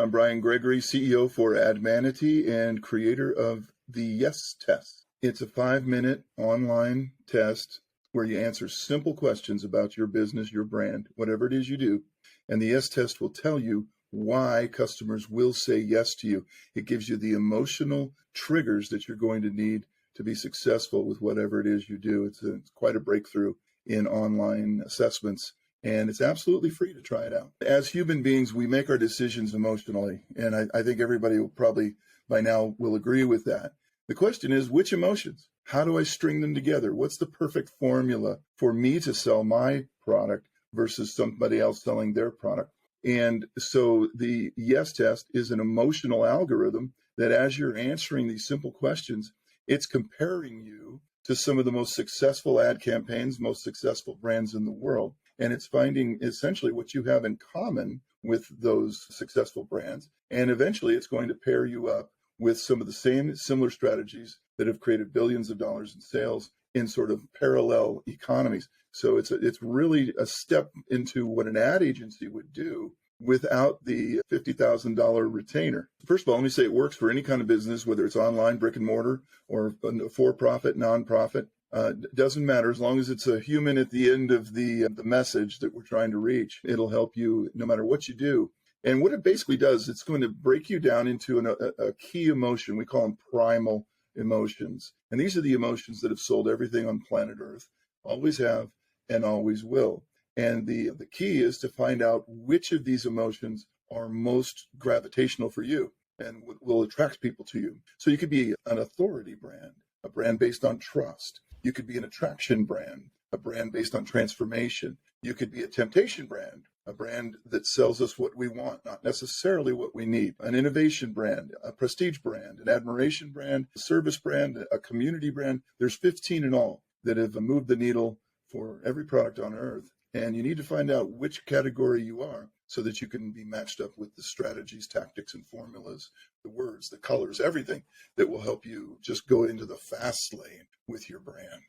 I'm Brian Gregory, CEO for Admanity and creator of the Yes Test. It's a 5-minute online test where you answer simple questions about your business, your brand, whatever it is you do. And the Yes Test will tell you why customers will say yes to you. It gives you the emotional triggers that you're going to need to be successful with whatever it is you do. It's quite a breakthrough in online assessments. And it's absolutely free to try it out. As human beings, we make our decisions emotionally. And I think everybody will probably by now will agree with that. The question is, which emotions? How do I string them together? What's the perfect formula for me to sell my product versus somebody else selling their product? And so the Yes Test is an emotional algorithm that as you're answering these simple questions, it's comparing you to some of the most successful ad campaigns, most successful brands in the world. And it's finding essentially what you have in common with those successful brands. And eventually it's going to pair you up with some of the same similar strategies that have created billions of dollars in sales in sort of parallel economies. So it's really a step into what an ad agency would do without the $50,000 retainer. First of all, let me say it works for any kind of business, whether it's online, brick and mortar, or for-profit, nonprofit. Doesn't matter. As long as it's a human at the end of the message that we're trying to reach, it'll help you no matter what you do. And what it basically does, it's going to break you down into a key emotion. We call them primal emotions. And these are the emotions that have sold everything on planet Earth, always have and always will. And the key is to find out which of these emotions are most gravitational for you and will attract people to you. So you could be an authority brand, a brand based on trust. You could be an attraction brand, a brand based on transformation. You could be a temptation brand, a brand that sells us what we want, not necessarily what we need. An innovation brand, a prestige brand, an admiration brand, a service brand, a community brand. There's 15 in all that have moved the needle for every product on earth. And you need to find out which category you are so that you can be matched up with the strategies, tactics, and formulas, the words, the colors, everything that will help you just go into the fast lane with your brand.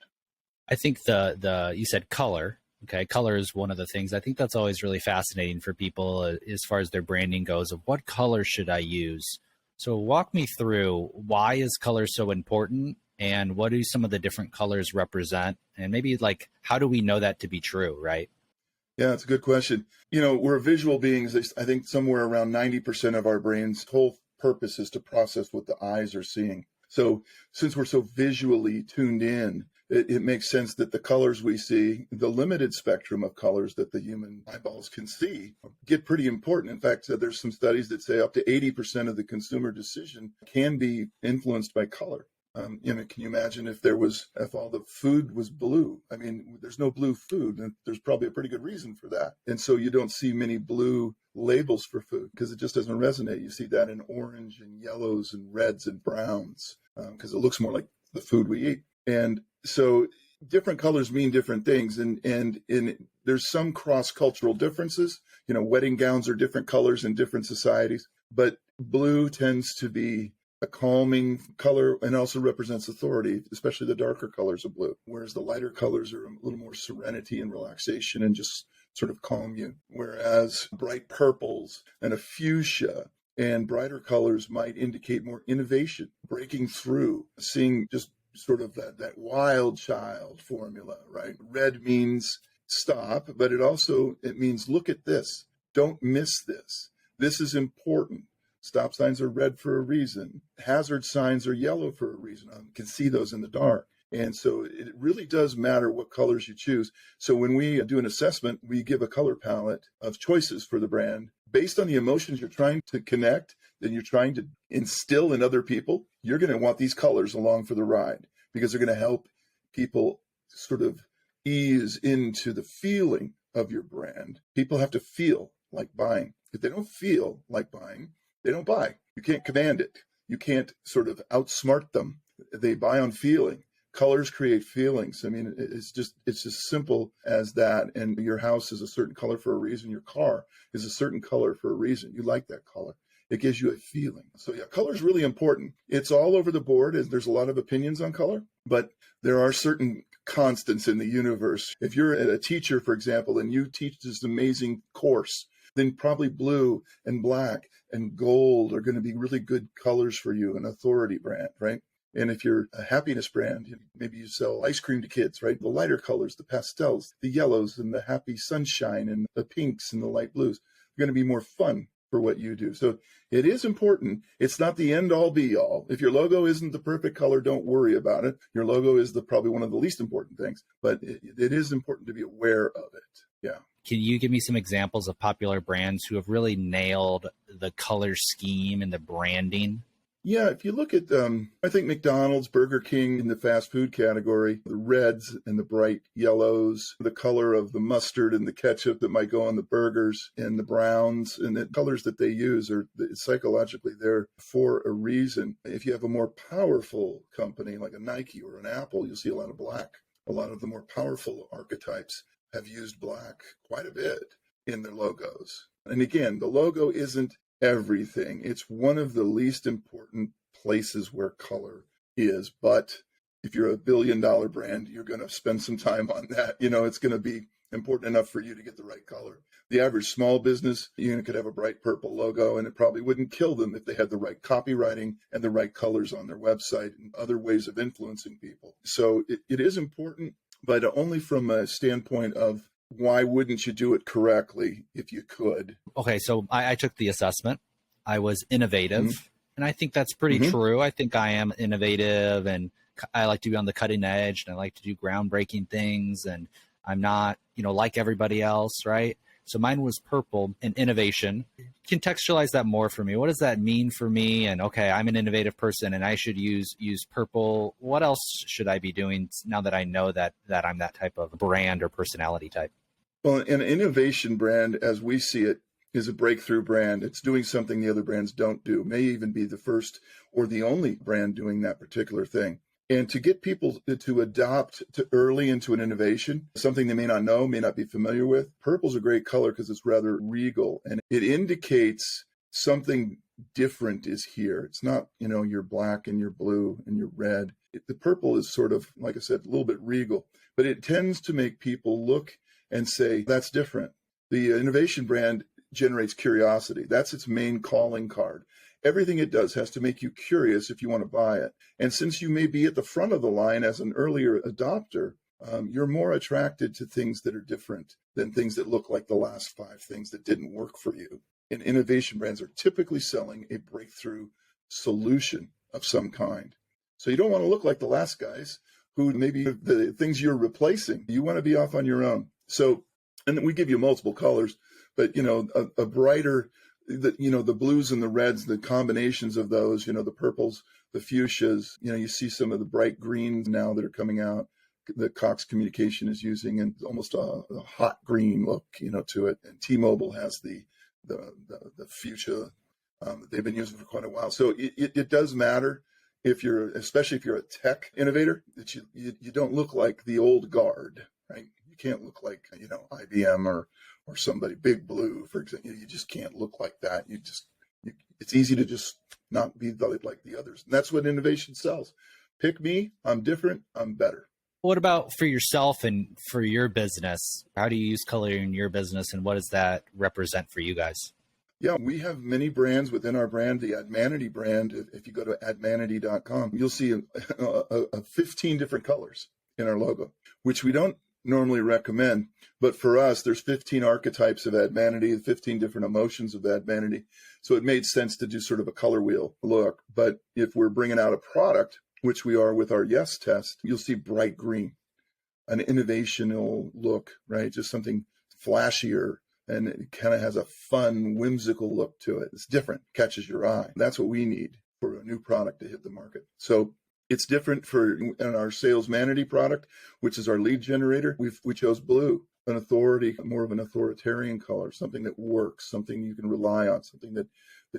I think the you said color. Okay, color is one of the things. I think that's always really fascinating for people as far as their branding goes, of what color should I use? So walk me through, why is color so important and what do some of the different colors represent? And maybe like, how do we know that to be true, right? Yeah, it's a good question. We're visual beings. I think somewhere around 90% of our brain's whole purpose is to process what the eyes are seeing. So since we're so visually tuned in, it makes sense that the colors we see, the limited spectrum of colors that the human eyeballs can see, get pretty important. In fact, there's some studies that say up to 80% of the consumer decision can be influenced by color. Can you imagine if all the food was blue? I mean, there's no blue food, and there's probably a pretty good reason for that. And so you don't see many blue labels for food because it just doesn't resonate. You see that in orange and yellows and reds and browns because it looks more like the food we eat. And so different colors mean different things. And there's some cross-cultural differences. Wedding gowns are different colors in different societies, but blue tends to be a calming color and also represents authority, especially the darker colors of blue, whereas the lighter colors are a little more serenity and relaxation and just sort of calm you. Whereas bright purples and a fuchsia and brighter colors might indicate more innovation, breaking through, seeing just sort of that wild child formula, right? Red means stop, but it means look at this. Don't miss this. This is important. Stop signs are red for a reason. Hazard signs are yellow for a reason. I can see those in the dark. And so it really does matter what colors you choose. So when we do an assessment, we give a color palette of choices for the brand based on the emotions you're trying to connect, and you're trying to instill in other people. You're going to want these colors along for the ride because they're going to help people sort of ease into the feeling of your brand. People have to feel like buying. If they don't feel like buying, they don't buy. You can't command it. You can't sort of outsmart them. They buy on feeling. Colors create feelings. I mean, it's just simple as that. And your house is a certain color for a reason. Your car is a certain color for a reason. You like that color. It gives you a feeling. So yeah, color is really important. It's all over the board, and there's a lot of opinions on color, but there are certain constants in the universe. If you're a teacher, for example, and you teach this amazing course then probably blue and black and gold are going to be really good colors for you, an authority brand, right? And if you're a happiness brand, maybe you sell ice cream to kids, right? The lighter colors, the pastels, the yellows and the happy sunshine and the pinks and the light blues are going to be more fun for what you do. So it is important. It's not the end all be all. If your logo isn't the perfect color, don't worry about it. Your logo is probably one of the least important things, but it is important to be aware of it. Yeah. Can you give me some examples of popular brands who have really nailed the color scheme and the branding? Yeah, if you look at, I think McDonald's, Burger King in the fast food category, the reds and the bright yellows, the color of the mustard and the ketchup that might go on the burgers, and the browns, and the colors that they use are psychologically there for a reason. If you have a more powerful company like a Nike or an Apple, you'll see a lot of black. A lot of the more powerful archetypes have used black quite a bit in their logos. And again, the logo isn't everything. It's one of the least important places where color is. But if you're $1 billion brand, you're going to spend some time on that. It's going to be important enough for you to get the right color. The average small business, could have a bright purple logo, and it probably wouldn't kill them if they had the right copywriting and the right colors on their website and other ways of influencing people. So it is important, but only from a standpoint of why wouldn't you do it correctly if you could? Okay, so I took the assessment. I was innovative, and I think that's pretty true. I think I am innovative, and I like to be on the cutting edge, and I like to do groundbreaking things, and I'm not, like everybody else, right? So mine was purple and innovation. Contextualize that more for me. What does that mean for me? And okay, I'm an innovative person and I should use purple. What else should I be doing now that I know that I'm that type of brand or personality type? Well, an innovation brand, as we see it, is a breakthrough brand. It's doing something the other brands don't do. May even be the first or the only brand doing that particular thing. And to get people to adopt early into an innovation, something they may not know, may not be familiar with, purple's a great color because it's rather regal and it indicates something different is here. It's not, your black and your blue and your red. The purple is sort of, like I said, a little bit regal, but it tends to make people look and say, that's different. The innovation brand generates curiosity. That's its main calling card. Everything it does has to make you curious if you want to buy it. And since you may be at the front of the line as an earlier adopter, you're more attracted to things that are different than things that look like the last 5 things that didn't work for you. And innovation brands are typically selling a breakthrough solution of some kind. So you don't want to look like the last guys who maybe the things you're replacing. You want to be off on your own. So, and we give you multiple colors, but, a brighter, the blues and the reds, the combinations of those, the purples, the fuchsias, you see some of the bright greens now that are coming out that Cox Communication is using, and almost a hot green look, to it. And T-Mobile has the fuchsia that they've been using for quite a while. So it does matter especially if you're a tech innovator, that you don't look like the old guard, right? You can't look like, IBM or somebody, Big Blue, for example. You just can't look like that. It's easy to just not be like the others. And that's what innovation sells. Pick me, I'm different, I'm better. What about for yourself and for your business? How do you use color in your business, and what does that represent for you guys? Yeah, we have many brands within our brand. The Admanity brand, if you go to admanity.com, you'll see 15 different colors in our logo, which we don't normally recommend. But for us, there's 15 archetypes of Admanity, 15 different emotions of Admanity. So it made sense to do sort of a color wheel look. But if we're bringing out a product, which we are with our Yes test, you'll see bright green, an innovational look, right? Just something flashier. And it kind of has a fun, whimsical look to it. It's different, catches your eye. That's what we need for a new product to hit the market. So it's different in our Salesmanity product, which is our lead generator. We chose blue, more of an authoritarian color, something that works, something you can rely on, something that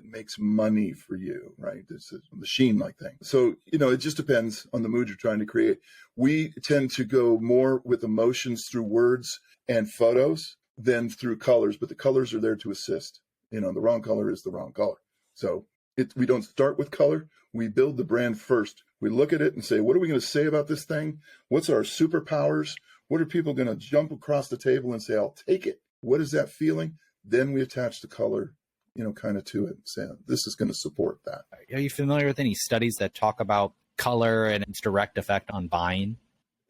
makes money for you, right? This is a machine-like thing. So, it just depends on the mood you're trying to create. We tend to go more with emotions through words and photos than through colors, but the colors are there to assist. The wrong color is the wrong color. So we don't start with color. We build the brand first. We look at it and say, what are we going to say about this thing? What's our superpowers? What are people going to jump across the table and say, I'll take it? What is that feeling? Then we attach the color, kind of to it and say, this is going to support that. Are you familiar with any studies that talk about color and its direct effect on buying?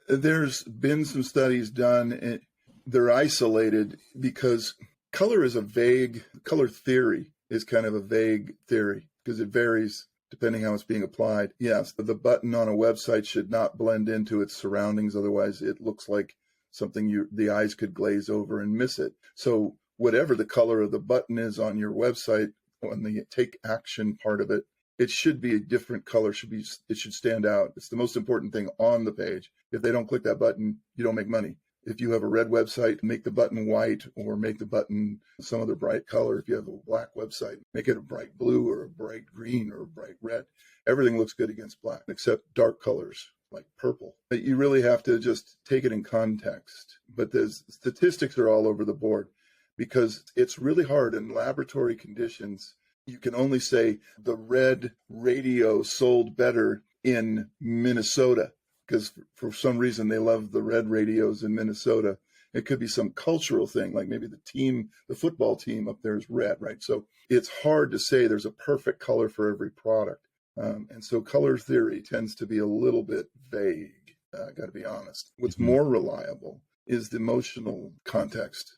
There's been some studies done, and they're isolated because color theory is kind of a vague theory because it varies depending how it's being applied. Yes, the button on a website should not blend into its surroundings. Otherwise, it looks like something the eyes could glaze over and miss it. So whatever the color of the button is on your website, on the take action part of it, it should be a different color. It should stand out. It's the most important thing on the page. If they don't click that button, you don't make money. If you have a red website, make the button white or make the button some other bright color. If you have a black website, make it a bright blue or a bright green or a bright red. Everything looks good against black, except dark colors like purple. But you really have to just take it in context. But the statistics are all over the board because it's really hard in laboratory conditions. You can only say the red radio sold better in Minnesota because for some reason they love the red radios in Minnesota. It could be some cultural thing, like maybe the football team up there is red, right? So it's hard to say there's a perfect color for every product. And so color theory tends to be a little bit vague, got to be honest. What's more reliable is the emotional context.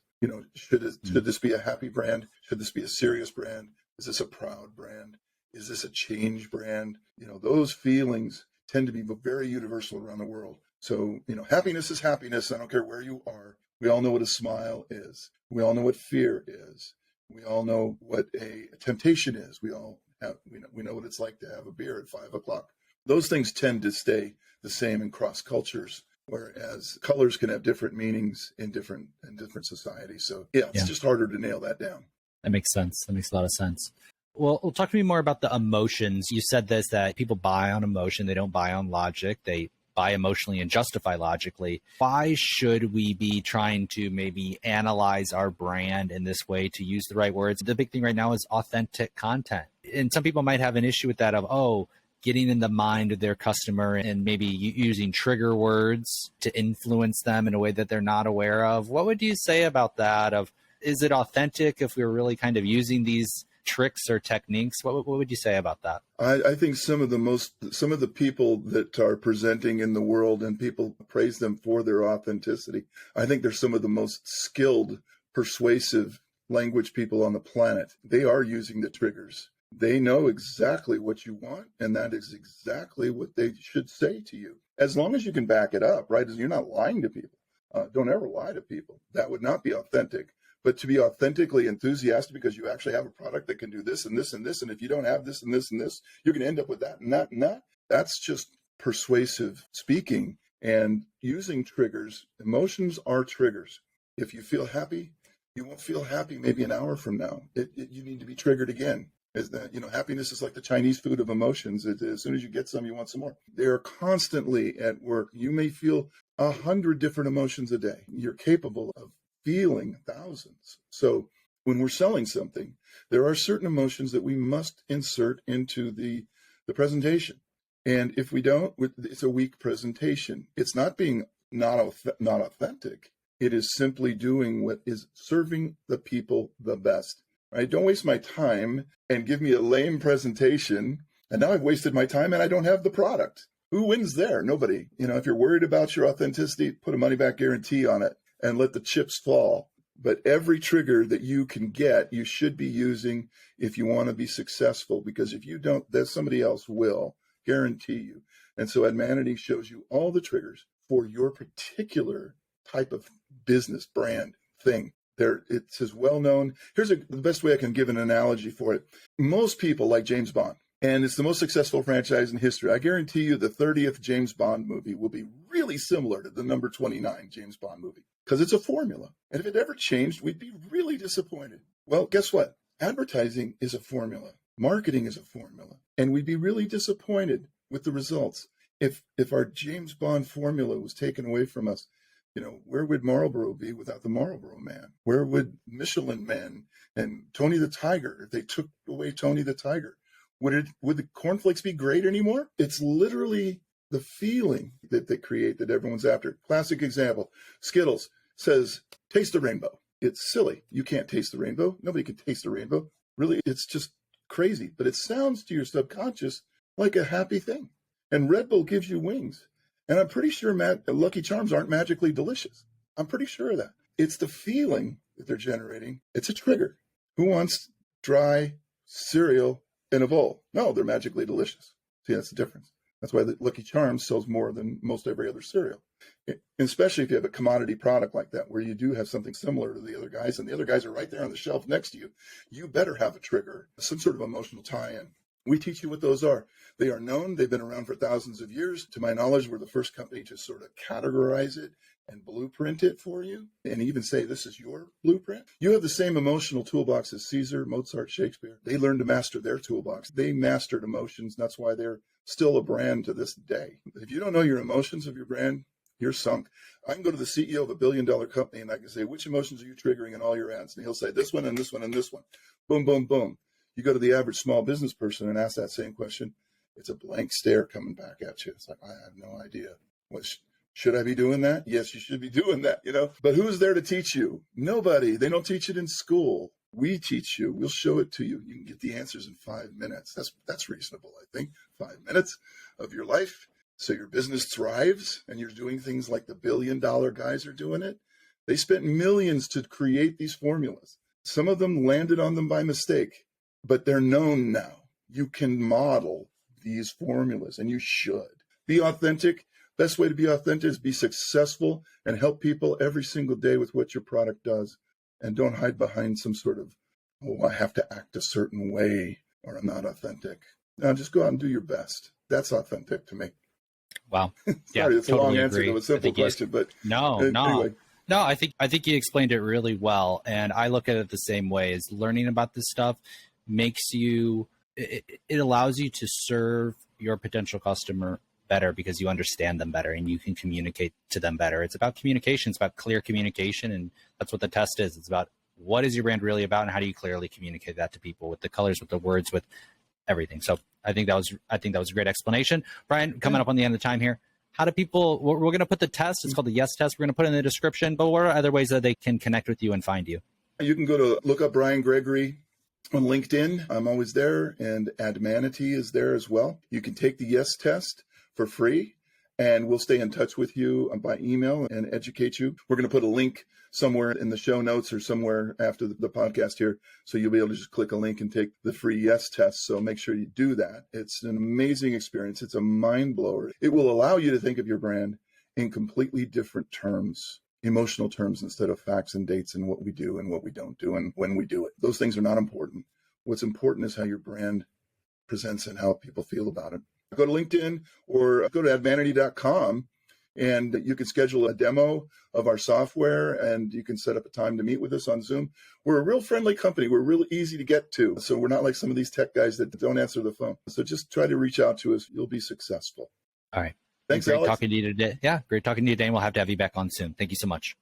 Should this be a happy brand? Should this be a serious brand? Is this a proud brand? Is this a change brand? Those feelings tend to be very universal around the world. So, happiness is happiness. I don't care where you are. We all know what a smile is. We all know what fear is. We all know what a temptation is. We know what it's like to have a beer at 5:00. Those things tend to stay the same in cross cultures, whereas colors can have different meanings in different societies. So it's just harder to nail that down. That makes sense. That makes a lot of sense. Well, talk to me more about the emotions. You said this, that people buy on emotion. They don't buy on logic. They buy emotionally and justify logically. Why should we be trying to maybe analyze our brand in this way, to use the right words? The big thing right now is authentic content. And some people might have an issue with that of, getting in the mind of their customer and maybe using trigger words to influence them in a way that they're not aware of. What would you say about that? Is it authentic if we're really kind of using these tricks or techniques? What would you say about that? I think some of the people that are presenting in the world, and people praise them for their authenticity, I think they're some of the most skilled, persuasive language people on the planet. They are using the triggers. They know exactly what you want, and that is exactly what they should say to you. As long as you can back it up, right? You're not lying to people. Don't ever lie to people. That would not be authentic. But to be authentically enthusiastic because you actually have a product that can do this and this and this, and if you don't have this and this and this, you're going to end up with that and that and that. That's just persuasive speaking and using triggers. Emotions are triggers. If you feel happy, you won't feel happy maybe an hour from now. You need to be triggered again. Happiness is like the Chinese food of emotions. As soon as you get some, you want some more. They're constantly at work. You may feel 100 different emotions a day. You're capable of feeling thousands. So when we're selling something, there are certain emotions that we must insert into the presentation. And if we don't, it's a weak presentation. It's not being not authentic. It is simply doing what is serving the people the best. Right? Don't waste my time and give me a lame presentation. And now I've wasted my time and I don't have the product. Who wins there? Nobody. If you're worried about your authenticity, put a money back guarantee on it and let the chips fall. But every trigger that you can get, you should be using if you want to be successful, because if you don't, there's somebody else will, guarantee you. And so Admanity shows you all the triggers for your particular type of business, brand, thing. It's as well known. Here's the best way I can give an analogy for it. Most people like James Bond, and it's the most successful franchise in history. I guarantee you the 30th James Bond movie will be really similar to the number 29 James Bond movie, because it's a formula. And if it ever changed, we'd be really disappointed. Well, guess what? Advertising is a formula. Marketing is a formula. And we'd be really disappointed with the results if our James Bond formula was taken away from us. Where would Marlboro be without the Marlboro Man? Where would Michelin Man and Tony the Tiger, if they took away Tony the Tiger? Would the cornflakes be great anymore? It's literally the feeling that they create that everyone's after. Classic example, Skittles says, taste the rainbow. It's silly. You can't taste the rainbow. Nobody can taste the rainbow. Really, it's just crazy. But it sounds to your subconscious like a happy thing. And Red Bull gives you wings. And I'm pretty sure Lucky Charms aren't magically delicious. I'm pretty sure of that. It's the feeling that they're generating. It's a trigger. Who wants dry cereal in a bowl? No, they're magically delicious. See, that's the difference. That's why the Lucky Charms sells more than most every other cereal. Especially if you have a commodity product like that, where you do have something similar to the other guys, and the other guys are right there on the shelf next to you. You better have a trigger, some sort of emotional tie-in. We teach you what those are. They are known. They've been around for thousands of years. To my knowledge, we're the first company to sort of categorize it and blueprint it for you, and even say this is your blueprint. You have the same emotional toolbox as Caesar, Mozart, Shakespeare. They learned to master their toolbox. They mastered emotions. That's why they're still a brand to this day. If you don't know your emotions of your brand, you're sunk. I can go to the CEO of $1 billion company and I can say, which emotions are you triggering in all your ads? And he'll say, this one and this one and this one. Boom, boom, boom. You go to the average small business person and ask that same question, it's a blank stare coming back at you. It's like, I have no idea. Should I be doing that? Yes, you should be doing that, But who's there to teach you? Nobody. They don't teach it in school. We teach you. We'll show it to you. You can get the answers in 5 minutes. That's reasonable, I think. 5 minutes of your life. So your business thrives and you're doing things like the $1 billion guys are doing it. They spent millions to create these formulas. Some of them landed on them by mistake, but they're known now. You can model these formulas and you should. Be authentic. Best way to be authentic is be successful and help people every single day with what your product does. And don't hide behind some sort of, I have to act a certain way or I'm not authentic. Now just go out and do your best. That's authentic to me. Wow. Sorry, it's totally a long answer agree. to a simple question, but anyway. No, I think you explained it really well. And I look at it the same way. As learning about this stuff makes you, it allows you to serve your potential customer better because you understand them better and you can communicate to them better. It's about communication. It's about clear communication. And that's what the test is. It's about what is your brand really about and how do you clearly communicate that to people with the colors, with the words, with everything. So I think that was a great explanation. Brian, coming up on the end of the time here. How do people, we're going to put the test, it's called the YES test. We're going to put it in the description, but what are other ways that they can connect with you and find you? You can go to look up Brian Gregory on LinkedIn. I'm always there, and Admanity is there as well. You can take the YES test for free, and we'll stay in touch with you by email and educate you. We're going to put a link somewhere in the show notes or somewhere after the podcast here, so you'll be able to just click a link and take the free YES test. So make sure you do that. It's an amazing experience. It's a mind blower. It will allow you to think of your brand in completely different terms, emotional terms, instead of facts and dates and what we do and what we don't do and when we do it. Those things are not important. What's important is how your brand presents and how people feel about it. Go to LinkedIn or go to admanity.com and you can schedule a demo of our software and you can set up a time to meet with us on Zoom. We're a real friendly company. We're really easy to get to. So we're not like some of these tech guys that don't answer the phone. So just try to reach out to us. You'll be successful. All right. Thanks, great Alex. Talking to you today. Yeah, great talking to you today. And we'll have to have you back on soon. Thank you so much.